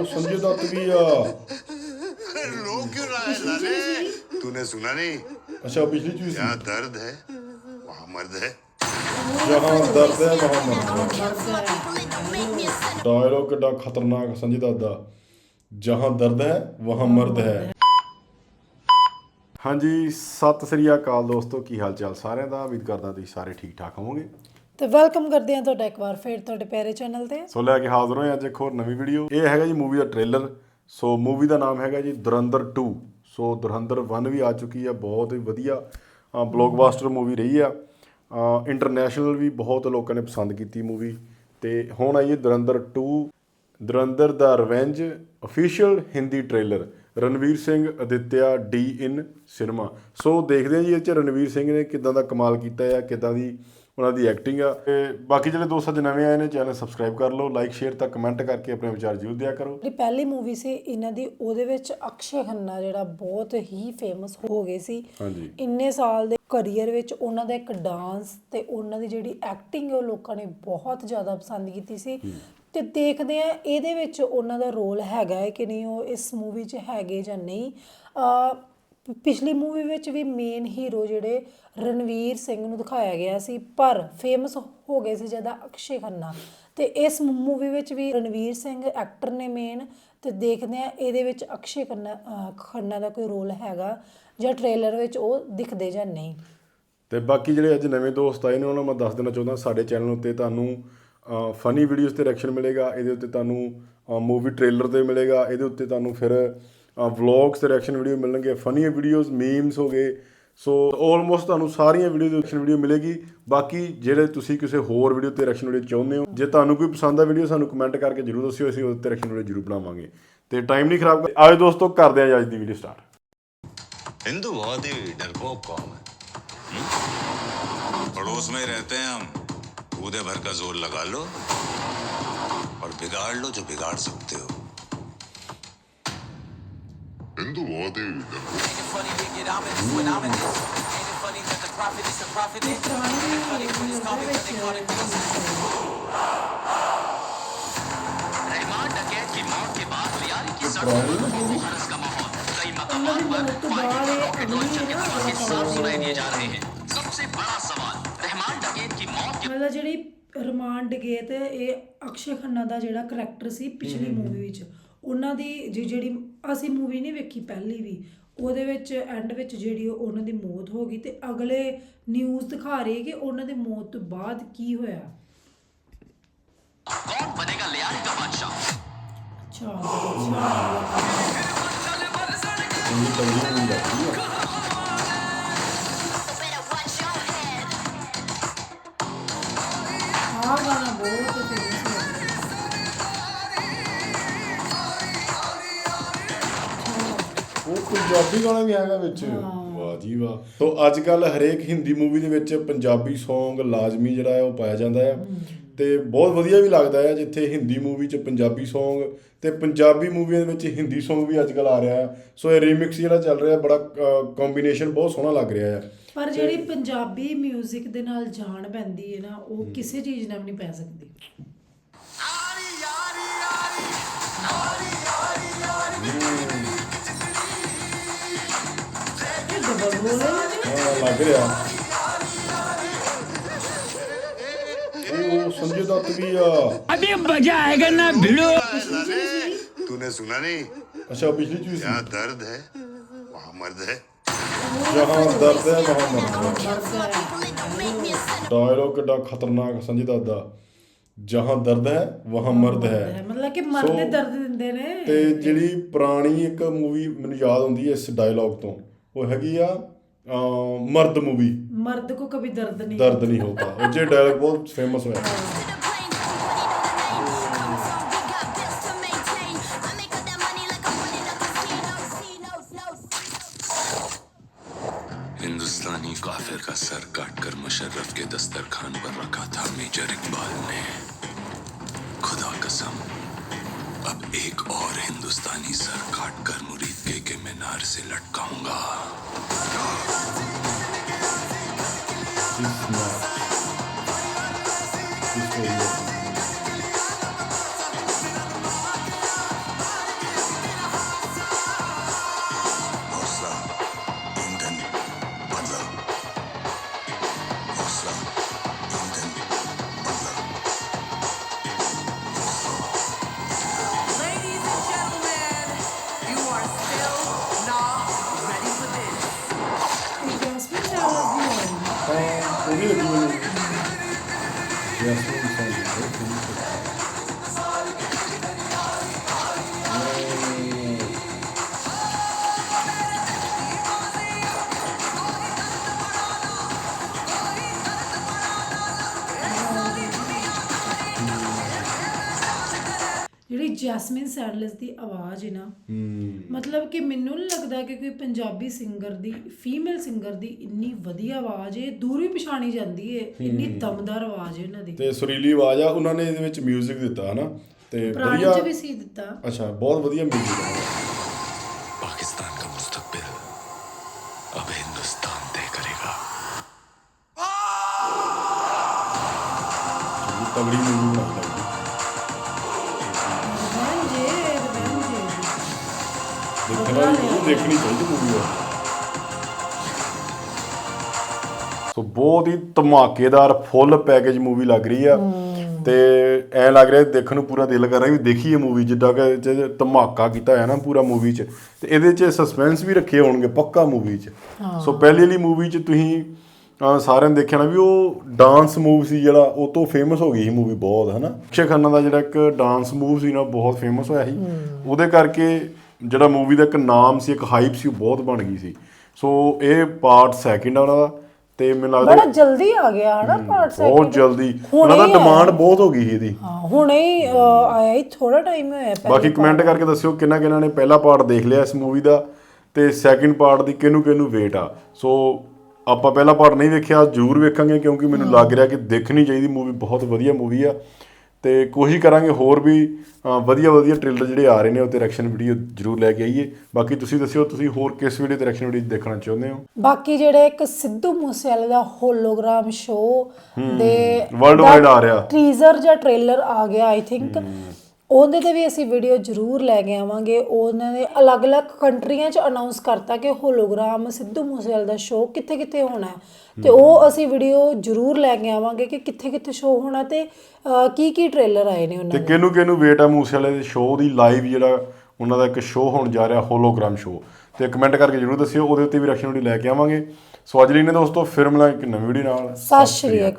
संजय दत्त भी आ। रो क्यों रहा है लाले? तूने सुना नहीं? अच्छा पिछली चीज जहाँ दर्द है वहाँ मर्द है। जहाँ दर्द है वहाँ मर्द है। डायलॉग कितना खतरनाक संजय दत्त दा। जहाँ दर्द है वहाँ मर्द है। ਹਾਂਜੀ ਸਤਿ ਸ੍ਰੀ ਅਕਾਲ ਦੋਸਤੋ, ਕੀ ਹਾਲ ਚਾਲ ਸਾਰਿਆਂ ਦਾ। ਉਮੀਦ ਕਰਦਾ ਤੁਸੀਂ ਸਾਰੇ ਠੀਕ ਠਾਕ ਹੋਵੋਗੇ ਤੇ ਵੈਲਕਮ ਕਰਦੇ ਹਾਂ ਤੁਹਾਡਾ ਇੱਕ ਵਾਰ ਫਿਰ ਤੁਹਾਡੇ ਪਿਆਰੇ ਚੈਨਲ ਤੇ। ਸੋ ਲੈ ਕੇ ਹਾਜ਼ਰ ਹੋਏ ਅੱਜ ਇੱਕ ਹੋਰ ਨਵੀਂ ਵੀਡੀਓ। ਇਹ ਹੈਗਾ ਜੀ ਮੂਵੀ ਦਾ ਟ੍ਰੇਲਰ। ਸੋ ਮੂਵੀ ਦਾ ਨਾਮ ਹੈਗਾ ਜੀ ਧੁਰੰਧਰ 2। ਸੋ ਧੁਰੰਧਰ 1 ਵੀ ਆ ਚੁੱਕੀ ਆ, ਬਹੁਤ ਹੀ ਵਧੀਆ ਬਲੌਕਬਸਟਰ ਮੂਵੀ ਰਹੀ ਆ। ਇੰਟਰਨੈਸ਼ਨਲ ਵੀ ਬਹੁਤ ਲੋਕਾਂ ਨੇ ਪਸੰਦ ਕੀਤੀ ਮੂਵੀ। ਤੇ ਹੁਣ ਆਈ ਹੈ ਧੁਰੰਧਰ 2, ਧੁਰੰਧਰ ਦਾ revenge official Hindi trailer. Ranveer Singh Aditya D in cinema. So ਦੇਖਦੇ ਹਾਂ ਜੀ ਇਹ 'ਚ ਰਣਵੀਰ ਸਿੰਘ ਨੇ ਕਿੱਦਾਂ ਦਾ ਕਮਾਲ ਕੀਤਾ ਆ, ਕਿੱਦਾਂ ਦੀ ਉਹਨਾਂ ਦੀ ਐਕਟਿੰਗ ਆ। ਤੇ ਬਾਕੀ ਜਿਹੜੇ ਦੋਸਤ ਅੱਜ ਨਵੇਂ ਆਏ ਨੇ ਚੈਨਲ ਸਬਸਕ੍ਰਾਈਬ ਕਰ ਲਓ, ਲਾਈਕ ਸ਼ੇਅਰ ਤਾਂ ਕਮੈਂਟ ਕਰਕੇ ਆਪਣੇ ਵਿਚਾਰ ਜ਼ਰੂਰ ਦਿਆ ਕਰੋ। ਜਿਹੜੀ ਪਹਿਲੀ ਮੂਵੀ ਸੀ ਇਹਨਾਂ ਦੀ, ਉਹਦੇ ਵਿੱਚ ਅਕਸ਼ੇ ਖੰਨਾ ਜਿਹੜਾ ਬਹੁਤ ਹੀ ਫੇਮਸ ਹੋ ਗਏ ਸੀ। ਹਾਂਜੀ, ਇੰਨੇ ਸਾਲ ਦੇ ਕਰੀਅਰ ਵਿੱਚ ਉਹਨਾਂ ਦਾ ਇੱਕ ਡਾਂਸ ਤੇ ਉਹਨਾਂ ਦੀ ਜਿਹੜੀ ਐਕਟਿੰਗ ਹੈ ਉਹ ਲੋਕਾਂ ਨੇ ਬਹੁਤ ਜ਼ਿਆਦਾ ਪਸੰਦ ਕੀਤੀ ਸੀ। ਤੇ ਦੇਖਦੇ ਆ ਇਹਦੇ ਵਿੱਚ ਉਹਨਾਂ ਦਾ ਰੋਲ ਹੈਗਾ ਹੈ ਕਿ ਨਹੀਂ, ਉਹ ਇਸ ਮੂਵੀ 'ਚ ਹੈਗੇ ਜਾਂ ਨਹੀਂ। ਪਿਛਲੀ ਮੂਵੀ ਵਿੱਚ ਵੀ ਮੇਨ ਹੀਰੋ ਜਿਹੜੇ ਰਣਵੀਰ ਸਿੰਘ ਨੂੰ ਦਿਖਾਇਆ ਗਿਆ ਸੀ, ਪਰ ਫੇਮਸ ਹੋ ਗਏ ਸੀ ਜ਼ਿਆਦਾ ਅਕਸ਼ੇ ਖੰਨਾ। ਤੇ ਇਸ ਮੂਵੀ ਵਿੱਚ ਵੀ ਰਣਵੀਰ ਸਿੰਘ ਐਕਟਰ ਨੇ ਮੇਨ। ਤੇ ਦੇਖਦੇ ਆ ਇਹਦੇ ਵਿੱਚ ਅਕਸ਼ੇ ਖੰਨਾ ਦਾ ਕੋਈ ਰੋਲ ਹੈਗਾ ਜਾਂ ਟ੍ਰੇਲਰ ਵਿੱਚ ਉਹ ਦਿਖਦੇ ਜਾਂ ਨਹੀਂ। ਤੇ ਬਾਕੀ ਜਿਹੜੇ ਅੱਜ ਨਵੇਂ ਦੋਸਤ ਆਏ ਨੇ ਉਹਨਾਂ ਨੂੰ ਮੈਂ ਦੱਸ ਦੇਣਾ ਚਾਹੁੰਦਾ, ਸਾਡੇ ਚੈਨਲ ਉੱਤੇ ਤੁਹਾਨੂੰ ਫਨੀ ਵੀਡੀਓਜ਼ 'ਤੇ ਰਿਐਕਸ਼ਨ ਮਿਲੇਗਾ। ਇਹਦੇ ਉੱਤੇ ਤੁਹਾਨੂੰ ਮੂਵੀ ਟ੍ਰੇਲਰ 'ਤੇ ਮਿਲੇਗਾ। ਇਹਦੇ ਉੱਤੇ ਤੁਹਾਨੂੰ ਫਿਰ ਵਲੌਗਸ 'ਤੇ ਰਿਐਕਸ਼ਨ ਵੀਡੀਓ ਮਿਲਣਗੇ, ਫਨੀ ਵੀਡੀਓਜ਼, ਮੀਮਸ ਹੋ ਗਏ। ਸੋ ਆਲਮੋਸਟ ਤੁਹਾਨੂੰ ਸਾਰੀਆਂ ਵੀਡੀਓ ਦੀ ਰਿਐਕਸ਼ਨ ਵੀਡੀਓ ਮਿਲੇਗੀ। ਬਾਕੀ ਜਿਹੜੇ ਤੁਸੀਂ ਕਿਸੇ ਹੋਰ ਵੀਡੀਓ 'ਤੇ ਰਿਐਕਸ਼ਨ ਵੀਡੀਓ ਚਾਹੁੰਦੇ ਹੋ, ਜੇ ਤੁਹਾਨੂੰ ਕੋਈ ਪਸੰਦ ਆ ਵੀਡੀਓ ਸਾਨੂੰ ਕਮੈਂਟ ਕਰਕੇ ਜ਼ਰੂਰ ਦੱਸਿਓ, ਅਸੀਂ ਉਹਦੇ 'ਤੇ ਰਿਐਕਸ਼ਨ ਵੀਡੀਓ ਜ਼ਰੂਰ ਬਣਾਵਾਂਗੇ। ਤੇ ਟਾਈਮ ਨਹੀਂ ਖਰਾਬ ਆਓ ਦੋਸਤੋ, ਕਰਦੇ ਹਾਂ ਅੱਜ ਦੀ ਵੀਡੀਓ ਸਟਾਰਟ। हिंदू बहुत ही डरपोक कौम है। पड़ोस में रहते हैं हम, कूदे भर का जोर लगा लो और बिगाड़ लो जो बिगाड़ सकते हो। हिंदू बहुत ही ਮਤਲਬ ਜਿਹੜੀ ਰਮਾਨ ਡਕੈਤ, ਇਹ ਅਕਸ਼ੇ ਖੰਨਾ ਦਾ ਜਿਹੜਾ ਕਰੈਕਟਰ ਸੀ ਪਿਛਲੀ ਮੂਵੀ ਵਿੱਚ, ਉਹਨਾਂ ਦੀ ਜਿਹੜੀ ਅਸੀਂ ਮੂਵੀ ਨਹੀਂ ਵੇਖੀ ਪਹਿਲੀ ਵੀ, ਉਹਦੇ ਵਿੱਚ ਐਂਡ ਵਿੱਚ ਜਿਹੜੀ ਉਹਨਾਂ ਦੀ ਮੌਤ ਹੋ ਗਈ। ਤੇ ਅਗਲੇ ਨਿਊਜ਼ ਦਿਖਾ ਰਹੀ ਕਿ ਉਹਨਾਂ ਦੀ ਮੌਤ ਤੋਂ ਬਾਅਦ ਕੀ ਹੋਇਆ। ਕੌਣ ਬਣੇਗਾ ਲਿਆਰੀ ਦਾ ਬਾਦਸ਼ਾਹ। ਗਾਣਾ ਬਹੁਤ ਫੇਮਸ ਹੈ। ਉਹ ਪੰਜਾਬੀ ਗਾਣਾ ਵੀ ਹੈਗਾ ਵਿੱਚ। ਵਾਹ ਜੀ ਵਾਹ। ਸੋ ਅੱਜ ਕੱਲ੍ਹ ਹਰੇਕ ਹਿੰਦੀ ਮੂਵੀ ਦੇ ਵਿੱਚ ਪੰਜਾਬੀ ਸੌਂਗ ਲਾਜ਼ਮੀ ਜਿਹੜਾ ਹੈ ਉਹ ਪਾਇਆ ਜਾਂਦਾ ਆ। ਤੇ ਬਹੁਤ ਵਧੀਆ ਵੀ ਲੱਗਦਾ ਆ ਜਿੱਥੇ ਹਿੰਦੀ ਮੂਵੀ 'ਚ ਪੰਜਾਬੀ ਸੌਂਗ ਤੇ ਪੰਜਾਬੀ ਮੂਵੀਆਂ ਦੇ ਵਿੱਚ ਹਿੰਦੀ ਸੌਂਗ ਵੀ ਅੱਜ ਕੱਲ੍ਹ ਆ ਰਿਹਾ ਆ। ਸੋ ਇਹ ਰੀਮਿਕਸ ਜਿਹੜਾ ਚੱਲ ਰਿਹਾ, ਬੜਾ ਕੰਬੀਨੇਸ਼ਨ ਬਹੁਤ ਸੋਹਣਾ ਲੱਗ ਰਿਹਾ ਆ। ਪਰ ਜਿਹੜੀ ਪੰਜਾਬੀ ਮਿਊਜ਼ਿਕ ਦੇ ਨਾਲ ਜਾਨ ਪੈਂਦੀ ਹੈ ਨਾ, ਉਹ ਕਿਸੇ ਚੀਜ਼ ਨਾਲ ਵੀ ਨਹੀਂ ਪੈ ਸਕਦੀ। ਲੱਗ ਰਿਹਾ ਉਹ ਸੰਜੇ ਦੱਤ ਵੀ ਆ। अभी मजा आएगा ना भिड़ो। तूने सुना नहीं? ਅੱਛਾ ਪਿਛਲੀ ਚੀਜ਼ जहाँ दर्द है वहाँ मर्द है। ਜਹਾਂ ਦਰਦ ਹੈ ਵਹਾਂ ਮਰਦ ਹੈ। ਡਾਇਲੌਗ ਕਿੱਡਾ ਖਤਰਨਾਕ ਸੰਜੇ ਦੱਤ ਦਾ। ਜਹਾਂ ਦਰਦ ਹੈ ਵਹਾਂ ਮਰਦ ਹੈ। ਮਤਲਬ ਕਿ ਮਰਦ ਦਰਦ ਦਿੰਦੇ ਨੇ। ਤੇ ਜਿਹੜੀ ਪੁਰਾਣੀ ਇੱਕ ਮੂਵੀ ਮੈਨੂੰ ਯਾਦ ਹੁੰਦੀ ਹੈ ਇਸ ਡਾਇਲੌਗ ਤੋਂ, ਉਹ ਹੈਗੀ ਆ ਮਰਦ ਮੂਵੀ। ਮਰਦ ਕੋ ਕभी ਦਰਦ ਨਹੀਂ ਹੋਤਾ। ਉਹ ਜੇ ਡਾਇਲੌਗ ਬਹੁਤ ਫੇਮਸ ਹੋਇਆ। हिंदुस्तानी काफिर का सर काटकर मुशर्रफ के दस्तरखान पर रखा था मेजर इकबाल ने। खुदा कसम अब एक और हिंदुस्तानी सर काटकर मुरीद के मीनार से लटकाऊंगा। ਜਿਹੜੀ ਜੈਸਮਿਨ ਸੈਡਲਸ ਦੀ ਆਵਾਜ਼ ਹੈ ਨਾ, ਮਤਲਬ ਕਿ ਮੈਨੂੰ ਨਹੀਂ ਲੱਗਦਾ ਕਿ ਕੋਈ ਪੰਜਾਬੀ ਸਿੰਗਰ ਦੀ, ਫੀਮੇਲ ਸਿੰਗਰ ਦੀ ਇੰਨੀ ਵਧੀਆ ਆਵਾਜ਼ ਹੈ, ਦੂਰੋਂ ਹੀ ਪਛਾਣੀ ਜਾਂਦੀ ਹੈ, ਇੰਨੀ ਦਮਦਾਰ ਆਵਾਜ਼ ਹੈ ਉਹਨਾਂ ਦੀ। ਤੇ ਸੁਰੀਲੀ ਆਵਾਜ਼ ਆ, ਉਹਨਾਂ ਨੇ ਇਹਦੇ ਵਿੱਚ 뮤직 ਦਿੱਤਾ ਹਨਾ, ਤੇ ਪੁਰਾਣੇ ਚ ਵੀ ਸੀ ਦਿੱਤਾ। ਅੱਛਾ, ਬਹੁਤ ਵਧੀਆ 뮤직 ਹੈ। पाकिस्तान का मुस्तकबिल अब हिंदुस्तान तय करेगा। ਤਗੜੀ ਮੂਵੀ ਬਣਾਈ ਲੱਗਦੀ। ਦੇਖਣੀ ਚਾਹੀਦੀ ਮੂਵੀ ਆ। ਸੋ ਬਹੁਤ ਹੀ ਧਮਾਕੇਦਾਰ ਫੁੱਲ ਪੈਕੇਜ ਮੂਵੀ ਲੱਗ ਰਹੀ ਆ, ਤੇ ਐ ਲੱਗ ਰਿਹਾ ਦੇਖਣ ਨੂੰ ਪੂਰਾ ਦਿਲ ਕਰ ਰਿਹਾ ਵੀ ਦੇਖੀਏ ਮੂਵੀ, ਜਿੱਦਾਂ ਕਿ ਇਹ 'ਚ ਧਮਾਕਾ ਕੀਤਾ ਹੋਇਆ ਨਾ ਪੂਰਾ ਮੂਵੀ 'ਚ, ਤੇ ਇਹਦੇ 'ਚ ਸਸਪੈਂਸ ਵੀ ਰੱਖੇ ਹੋਣਗੇ ਪੱਕਾ ਮੂਵੀ 'ਚ। ਸੋ ਪਹਿਲੀ ਵਾਲੀ ਮੂਵੀ 'ਚ ਤੁਸੀਂ ਸਾਰਿਆਂ ਨੇ ਦੇਖਿਆ ਨਾ ਵੀ ਉਹ ਡਾਂਸ ਮੂਵ ਸੀ ਜਿਹੜਾ, ਉਹ ਤੋਂ ਫੇਮਸ ਹੋ ਗਈ ਸੀ ਮੂਵੀ ਬਹੁਤ, ਹਨਾ। ਅਕਸ਼ੇ ਖੰਨਾ ਦਾ ਜਿਹੜਾ ਇੱਕ ਡਾਂਸ ਮੂਵ ਸੀ ਨਾ, ਬਹੁਤ ਫੇਮਸ ਹੋਇਆ ਸੀ, ਉਹਦੇ ਕਰਕੇ ਜਿਹੜਾ ਮੂਵੀ ਦਾ ਇੱਕ ਨਾਮ ਸੀ, ਇੱਕ ਹਾਈਪ ਸੀ, ਉਹ ਬਹੁਤ ਬਣ ਗਈ ਸੀ। ਸੋ ਇਹ ਪਾਰਟ ਸੈਕਿੰਡ ਆ ਉਹਨਾਂ ਦਾ, ਤੇ ਮੈਨੂੰ ਲੱਗਦਾ ਬੜਾ ਜਲਦੀ ਆ ਗਿਆ ਹਨਾ ਪਾਰਟ ਸੈਕਿੰਡ, ਬਹੁਤ ਜਲਦੀ। ਉਹਨਾਂ ਦਾ ਡਿਮਾਂਡ ਬਹੁਤ ਹੋ ਗਈ ਸੀ ਇਹਦੀ। ਹਾਂ, ਹੁਣੇ ਹੀ ਆਇਆ ਹੀ, ਥੋੜਾ ਟਾਈਮ ਹੋਇਆ। ਬਾਕੀ ਕਮੈਂਟ ਕਰਕੇ ਦੱਸਿਓ ਕਿਹਨਾਂ ਕਿਹਨਾਂ ਨੇ ਪਹਿਲਾ ਪਾਰਟ ਦੇਖ ਲਿਆ ਇਸ ਮੂਵੀ ਦਾ, ਤੇ ਸੈਕਿੰਡ ਪਾਰਟ ਦੀ ਕਿਹਨੂੰ ਵੇਟ ਆ। ਸੋ ਆਪਾਂ ਪਹਿਲਾ ਪਾਰਟ ਨਹੀਂ ਵੇਖਿਆ, ਜ਼ਰੂਰ ਵੇਖਾਂਗੇ, ਕਿਉਂਕਿ ਮੈਨੂੰ ਲੱਗ ਰਿਹਾ ਕਿ ਦੇਖਣੀ ਚਾਹੀਦੀ ਮੂਵੀ, ਬਹੁਤ ਵਧੀਆ ਮੂਵੀ ਆ। ਤੇ ਕੋਸ਼ਿਸ਼ ਕਰਾਂਗੇ ਹੋਰ ਵੀ ਵਧੀਆ ਟ੍ਰੇਲਰ ਜਿਹੜੇ ਆ ਰਹੇ ਨੇ ਉਹ ਤੇ ਰਿਐਕਸ਼ਨ ਵੀਡੀਓ ਜ਼ਰੂਰ ਲੈ ਕੇ ਆਈਏ। ਬਾਕੀ ਤੁਸੀਂ ਦੱਸਿਓ ਤੁਸੀਂ ਹੋਰ ਕਿਸ ਵੀਡੀਓ ਤੇ ਰਿਐਕਸ਼ਨ ਵੀਡੀਓ ਦੇਖਣਾ ਚਾਹੁੰਦੇ ਹੋ। ਬਾਕੀ ਜਿਹੜੇ ਇੱਕ ਸਿੱਧੂ ਮੂਸੇਵਾਲੇ ਦਾ ਹੋਲੋਗ੍ਰਾਮ ਸ਼ੋਅ ਦੇ ਵਰਲਡ ਵਾਈਡ ਆ ਰਿਹਾ ਟੀਜ਼ਰ ਜਾਂ ਟ੍ਰੇਲਰ ਆ ਗਿਆ, ਆਈ ਥਿੰਕ ਉਹਦੇ ਤੇ ਵੀ ਅਸੀਂ ਵੀਡੀਓ ਜ਼ਰੂਰ ਲੈ ਕੇ ਆਵਾਂਗੇ। ਉਹਨਾਂ ਨੇ ਅਲੱਗ-ਅਲੱਗ ਕੰਟਰੀਆਂ 'ਚ ਅਨਾਉਂਸ ਕਰਤਾ ਕਿ ਹੋਲੋਗ੍ਰਾਮ ਸਿੱਧੂ ਮੂਸੇਵਾਲੇ ਦਾ ਸ਼ੋਅ ਕਿੱਥੇ ਹੋਣਾ ਹੈ, ਤੇ ਉਹ ਅਸੀਂ ਵੀਡੀਓ ਜ਼ਰੂਰ ਲੈ ਕੇ ਆਵਾਂਗੇ ਕਿ ਕਿੱਥੇ ਸ਼ੋਅ ਹੋਣਾ, ਤੇ ਕੀ ਟ੍ਰੇਲਰ ਆਏ ਨੇ ਉਹਨਾਂ ਤੇ ਦੇ। ਕਿਹਨੂੰ ਵੇਟ ਆ ਮੂਸੇਵਾਲੇ ਦੇ ਸ਼ੋਅ ਦੀ ਲਾਈਵ, ਜਿਹੜਾ ਉਹਨਾਂ ਦਾ ਇੱਕ ਸ਼ੋਅ ਹੋਣ ਜਾ ਰਿਹਾ ਹੋਲੋਗ੍ਰਾਮ ਸ਼ੋਅ, ਤੇ ਕਮੈਂਟ ਕਰਕੇ ਜ਼ਰੂਰ ਦੱਸਿਓ, ਉਹਦੇ ਉੱਤੇ ਵੀ ਰਿਐਕਸ਼ਨ ਵੀਡੀਓ ਲੈ ਕੇ ਆਵਾਂਗੇ। ਸੋ ਅੱਜ ਲਈ ਨੇ ਦੋਸਤੋ, ਫਿਰ ਮਿਲਾਂਗੇ ਇੱਕ ਨਵੀਂ ਵੀਡੀਓ ਨਾਲ। ਸਤਿ ਸ਼੍ਰੀ ਅਕਾਲ।